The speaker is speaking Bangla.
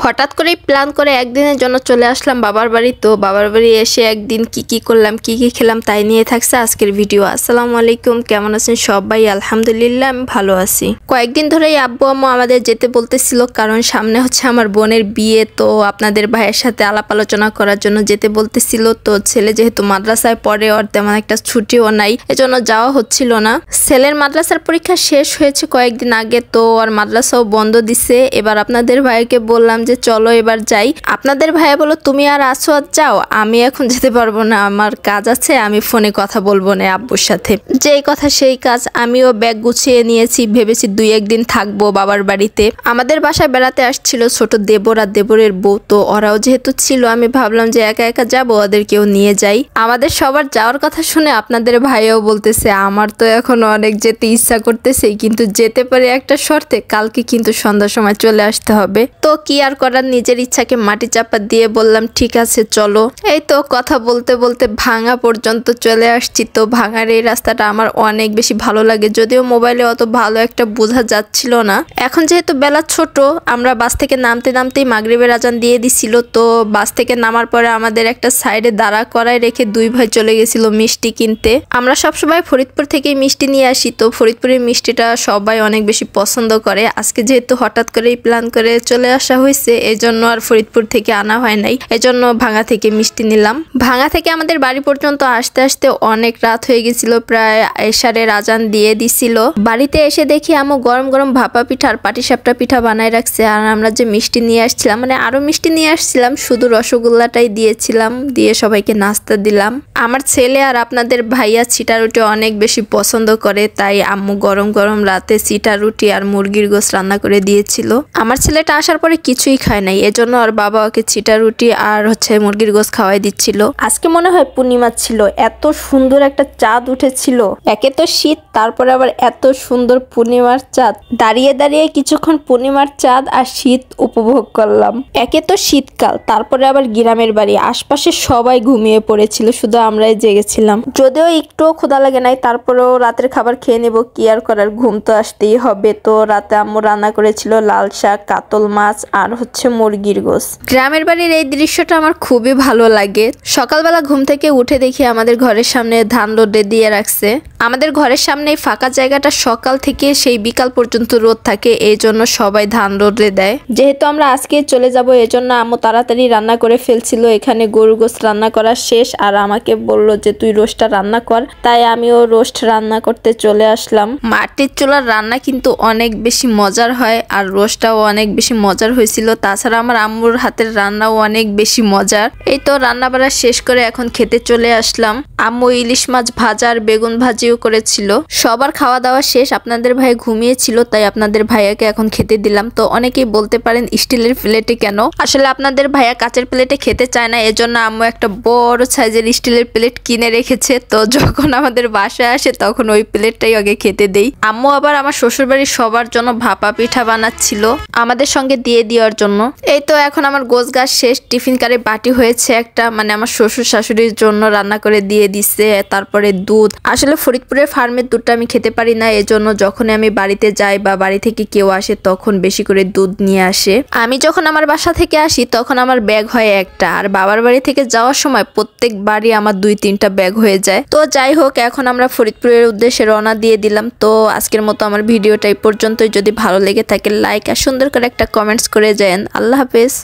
হঠাৎ করেই প্ল্যান করে একদিনের জন্য চলে আসলাম বাবার বাড়ি। তো বাবার বাড়ি এসে একদিন কি করলাম, কি খেলাম তাই নিয়ে থাকছে আজকের ভিডিও। আসসালামু আলাইকুম, কেমন আছেন সবাই? আলহামদুলিল্লাহ আমি ভালো আছি। কয়েকদিন ধরেই আব্বু আম্মু আমাদের যেতে বলতেছিল, কারণ সামনে হচ্ছে আমার বোনের বিয়ে। তো আপনাদের ভাইয়ের সাথে আলাপ আলোচনা করার জন্য যেতে বলতেছিল। তো ছেলে যেহেতু মাদ্রাসায় পড়ে, ওর তেমন একটা ছুটিও নাই, এজন্য যাওয়া হচ্ছিল না। ছেলের মাদ্রাসার পরীক্ষা শেষ হয়েছে কয়েকদিন আগে, তো আর মাদ্রাসাও বন্ধ দিছে। এবার আপনাদের ভাইকে বললাম যে চলো এবার যাই। আপনাদের ভাইয়া বলো তুমি আর আসো, আর যাও, আমি এখন যেতে পারবো না, আমার কাজ আছে, আমি ফোনে কথা বলবো না আব্বুর সাথে। যেই কথা সেই কাজ, আমিও ব্যাগ গুছিয়ে নিয়েছি, ভেবেছি 2-1 দিন থাকবো বাবার বাড়িতে। আমাদের বাসায় বেড়াতে আসছিল ছোট দেবর আর দেবরের বউ, তো ওরাও যেহেতু ছিল আমি ভাবলাম যে একা একা যাবো, ওদেরকেও নিয়ে যাই। আমাদের সবার যাওয়ার কথা শুনে আপনাদের ভাইও বলতেছে আমার তো এখন অনেক যেতে ইচ্ছা করতেছে, কিন্তু যেতে পারি একটা শর্তে, কালকে কিন্তু সন্ধ্যার সময় চলে আসতে হবে। তো কি আর করার, নিজের ইচ্ছাকে মাটি চাপা দিয়ে বললাম ঠিক আছে চলো। এই তো কথা বলতে বলতে ভাঙা পর্যন্ত চলে আসছি। তো ভাঙার এই রাস্তাটা আমার অনেক বেশি ভালো লাগে, যদিও মোবাইলে অত ভালো একটা বোঝা যাচ্ছিল না। এখন যেহেতু বেলা ছোট, আমরা বাস থেকে নামতে নামতেই মাগরিবের আজান দিয়ে দিছিল। তো বাস থেকে নামার পরে আমাদের একটা সাইডে দাঁড়া করায় রেখে দুই ভাই চলে গেছিল মিষ্টি কিনতে। আমরা সবসময় ফরিদপুর থেকেই মিষ্টি নিয়ে আসি, তো ফরিদপুরের মিষ্টিটা সবাই অনেক বেশি পছন্দ করে। আজকে যেহেতু হঠাৎ করেই প্ল্যান করে চলে আসা হয়েছে, এজন্য আর ফরিদপুর থেকে আনা হয় নাই, এজন্য ভাঙা থেকে মিষ্টি নিলাম। ভাঙা থেকে আমাদের বাড়ি পর্যন্ত আসতে আসতে অনেক রাত হয়ে গেছিল, প্রায় এশারের আজান দিয়ে দিছিল। বাড়িতে এসে দেখি আম্মু গরম গরম ভাপা পিঠা আর পাটিসাপটা পিঠা বানায় রাখছে। আর আমরা যে মিষ্টি নিয়ে আসছিলাম, মানে আরো মিষ্টি নিয়ে আসছিলাম, শুধু রসগোল্লাটাই দিয়েছিলাম, দিয়ে সবাইকে নাস্তা দিলাম। আমার ছেলে আর আপনাদের ভাইয়া চিটা রুটি অনেক বেশি পছন্দ করে, তাই আম্মু গরম গরম রাতে চিটা রুটি আর মুরগির গোশত রান্না করে দিয়েছিল। আমার ছেলেটা আসার পরে কিছুই খায় নাই, এজন্য আর বাবা ওকে চিটা রুটি আর মুরগির গোশত খাওয়াই দিচ্ছিল। আজকে মনে হয় পূর্ণিমা ছিল, এত সুন্দর একটা চাঁদ উঠেছিল। একে তো শীত, তারপরে আবার এত সুন্দর পূর্ণিমার চাঁদ। দাঁড়িয়ে দাঁড়িয়ে কিছুক্ষণ পূর্ণিমার চাঁদ আর শীত উপভোগ করলাম। একে তো শীতকাল, তারপরে আবার গ্রামের বাড়ি, আশপাশে সবাই ঘুমিয়ে পড়েছিল, শুধু আমরাই জেগেছিলাম। যদিও একটুও ক্ষুধা লাগে নাই, তারপরেও রাতের খাবার খেয়ে নেব, কি আর করার, ঘুম তো আসতেই হবে। তো রাতে আম্মু রান্না করেছিল লাল শাক, কাতল মাছ আর মুরগির গোশত। গ্রামের বাড়ির এই দৃশ্যটা আমার খুবই ভালো লাগে। সকালবেলা ঘুম থেকে উঠে দেখি আমাদের ঘরের সামনে ধান রোদে দিয়ে রাখছে। আমাদের ঘরের সামনে এই ফাঁকা জায়গাটা সকাল থেকে সেই বিকাল পর্যন্ত রোদ থাকে, এই জন্য সবাই ধান রোদে দেয়। যেহেতু আমরা আজকে চলে যাব, এজন্য আম্মু তাড়াতাড়ি রান্না করে ফেলছিল। এখানে গরুর গোশত রান্না করা শেষ, আর আমাকে বলল যে তুই রোস্টটা রান্না কর, তাই আমিও রোস্ট রান্না করতে চলে আসলাম। মাটির চুলার রান্না কিন্তু অনেক বেশি মজার হয়, আর রোস্টটাও অনেক বেশি মজার হয়েছিল। তাছাড়া আমার আম্মুর হাতের রান্নাও অনেক বেশি মজার। এই তো রান্না বাড়া শেষ করে এখন খেতে চলে আসলাম। আম্মু ইলিশ মাছ ভাজা আর বেগুন ভাজিও করেছিল। সবার খাওয়া দাওয়া শেষ, আপনাদের ভাই ঘুমিয়েছিল, তাই আপনাদের ভাইয়াকে এখন খেতে দিলাম। তো অনেকেই বলতে পারেন স্টিলের প্লেটে কেন, আসলে আপনাদের ভাইয়া কাচের প্লেটে খেতে চায় না, এজন্য আম্মু একটা বড় সাইজের স্টিলের প্লেট কিনে রেখেছে। তো যখন আমাদের বাসায় আসে তখন ওই প্লেটটাই আগে খেতে দেই। আম্মু আবার আমার শ্বশুরবাড়ির সবার জন্য ভাপা পিঠা বানাচ্ছিল আমাদের সঙ্গে দিয়ে দেওয়ার জন্য। এই তো এখন আমার গোছ গাছ শেষ, টিফিন কারে বাটি হয়েছে একটা, মানে আমার শ্বশুর শাশুড়ির জন্য রান্না করে দিয়ে দিচ্ছে। তারপরে দুধ, আসলে ফরিদপুরের ফার্মের দুধটা আমি খেতে পারি না, এজন্য যখন আমি বাড়িতে যাই বা বাড়ি থেকে কেউ আসে তখন বেশি করে দুধ নিয়ে আসে। আমি যখন আমার বাসা থেকে আসি তখন আমার ব্যাগ হয় একটা, আর বাবার বাড়ি থেকে যাওয়ার সময় প্রত্যেকবারই আমার 2-3টা ব্যাগ হয়ে যায়। তো যাই হোক, এখন আমরা ফরিদপুরের উদ্দেশ্যে রওনা দিয়ে দিলাম। তো আজকের মতো আমার ভিডিওটা এই পর্যন্তই। যদি ভালো লেগে থাকে লাইক আর সুন্দর করে একটা কমেন্টস করে যান। আল্লাহ হাফেজ।